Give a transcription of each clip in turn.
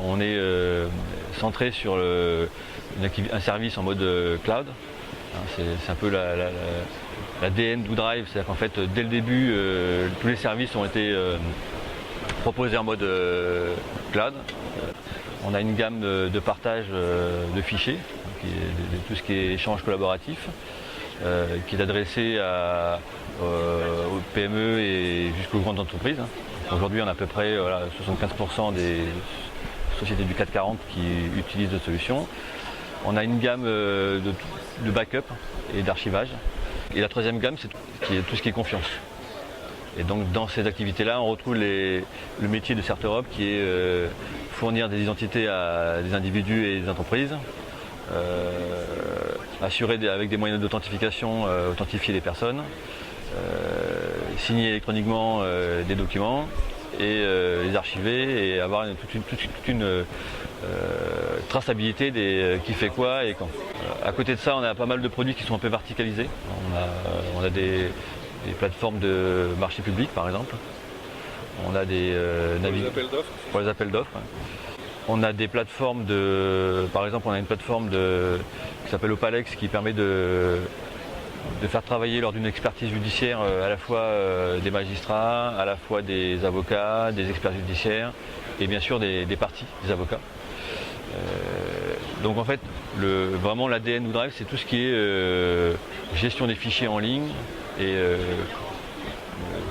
On est centré sur un service en mode cloud. C'est un peu l'ADN d'Oodrive, c'est-à-dire qu'en fait dès le début tous les services ont été proposés en mode cloud. On a une gamme de partage de fichiers, tout ce qui est échange collaboratif, qui est adressé aux PME et jusqu'aux grandes entreprises. Aujourd'hui, on a à peu près 75% des sociétés du CAC 40 qui utilisent notre solution. On a une gamme de backup et d'archivage. Et la troisième gamme, c'est tout ce qui est confiance. Et donc dans ces activités-là, on retrouve le métier de CertEurope qui est fournir des identités à des individus et des entreprises, assurer avec des moyens d'authentification, authentifier les personnes, signer électroniquement des documents et les archiver et avoir toute une traçabilité des qui fait quoi et quand. À côté de ça, on a pas mal de produits qui sont un peu verticalisés. On a des plateformes de marché public par exemple. On a des pour les appels d'offres. On a des plateformes par exemple, on a une plateforme qui s'appelle Opalex qui permet de faire travailler lors d'une expertise judiciaire à la fois des magistrats, à la fois des avocats, des experts judiciaires et bien sûr des parties, des avocats. Donc en fait, vraiment l'ADN Oodrive, c'est tout ce qui est gestion des fichiers en ligne et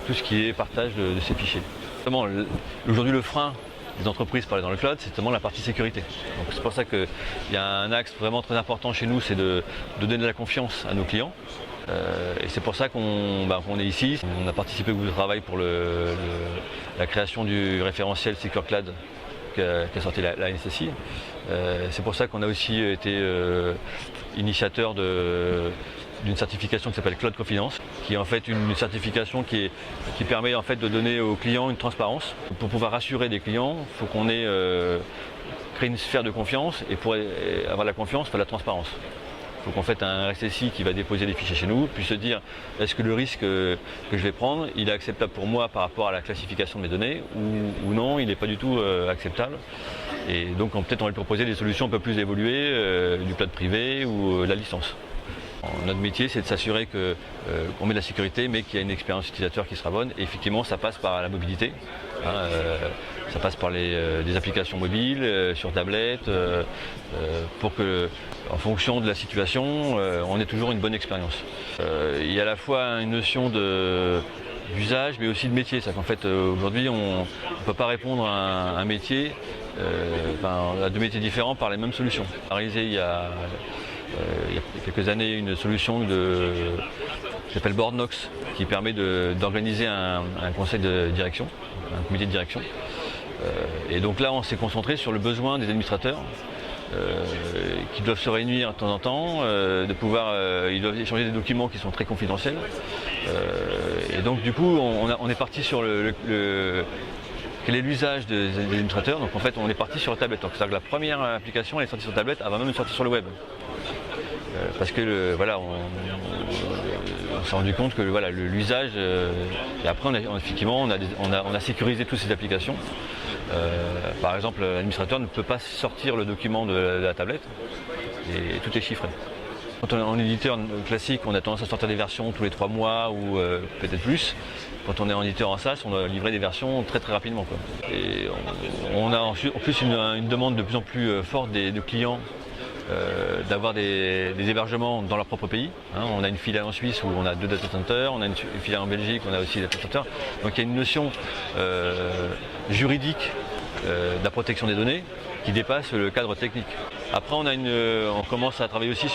tout ce qui est partage de ces fichiers. Aujourd'hui, le frein des entreprises pour aller dans le cloud, c'est notamment la partie sécurité. Donc c'est pour ça qu'il y a un axe vraiment très important chez nous, c'est de donner de la confiance à nos clients. Et c'est pour ça qu'on est ici. On a participé au travail pour la création du référentiel Secure Cloud qu'a sorti la NSSI. C'est pour ça qu'on a aussi été initiateur d'une certification qui s'appelle Cloud Confidence, qui est en fait une certification qui permet en fait de donner aux clients une transparence. Pour pouvoir rassurer des clients, il faut qu'on ait créé une sphère de confiance, et pour avoir la confiance, il faut la transparence. Il faut qu'en fait un RSSI qui va déposer des fichiers chez nous puisse se dire est-ce que le risque que je vais prendre, il est acceptable pour moi par rapport à la classification de mes données ou non, il n'est pas du tout acceptable. Et donc peut-être on va lui proposer des solutions un peu plus évoluées, du cloud privé ou la licence. Notre métier, c'est de s'assurer qu'on met de la sécurité, mais qu'il y a une expérience utilisateur qui sera bonne. Et effectivement, ça passe par la mobilité. Ça passe par des applications mobiles, sur tablette, pour que, en fonction de la situation, on ait toujours une bonne expérience. Il y a à la fois une notion d'usage, mais aussi de métier. C'est-à-dire qu'en fait, aujourd'hui, on ne peut pas répondre à un métier, à deux métiers différents par les mêmes solutions. Il y a quelques années une solution qui s'appelle Boardnox qui permet d'organiser un conseil de direction, un comité de direction. Et donc là on s'est concentré sur le besoin des administrateurs qui doivent se réunir de temps en temps, ils doivent échanger des documents qui sont très confidentiels. Et donc du coup on est parti sur quel est l'usage des administrateurs. Donc en fait on est parti sur la tablette. C'est-à-dire que la première application elle est sortie sur tablette avant même de sortir sur le web. Parce que on s'est rendu compte que l'usage, et après effectivement on a sécurisé toutes ces applications. Par exemple, l'administrateur ne peut pas sortir le document de la tablette et tout est chiffré. Quand on est en éditeur classique, on a tendance à sortir des versions tous les 3 mois ou peut-être plus. Quand on est en éditeur en SaaS, on doit livrer des versions très rapidement. Et on a en plus une demande de plus en plus forte des clients d'avoir des hébergements dans leur propre pays. On a une filiale en Suisse où on a 2 data centers, on a une filiale en Belgique où on a aussi des data centers. Donc il y a une notion juridique de la protection des données qui dépasse le cadre technique. Après on commence à travailler aussi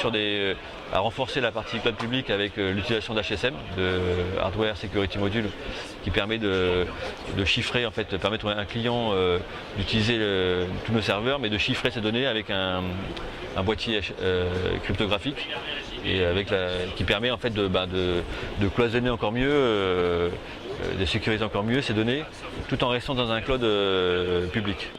à renforcer la partie cloud public avec l'utilisation d'HSM, de Hardware Security Module, qui permet de chiffrer, en fait, permettre à un client d'utiliser tous nos serveurs, mais de chiffrer ses données avec un boîtier cryptographique et qui permet en fait de cloisonner encore mieux, de sécuriser encore mieux ces données, tout en restant dans un cloud public.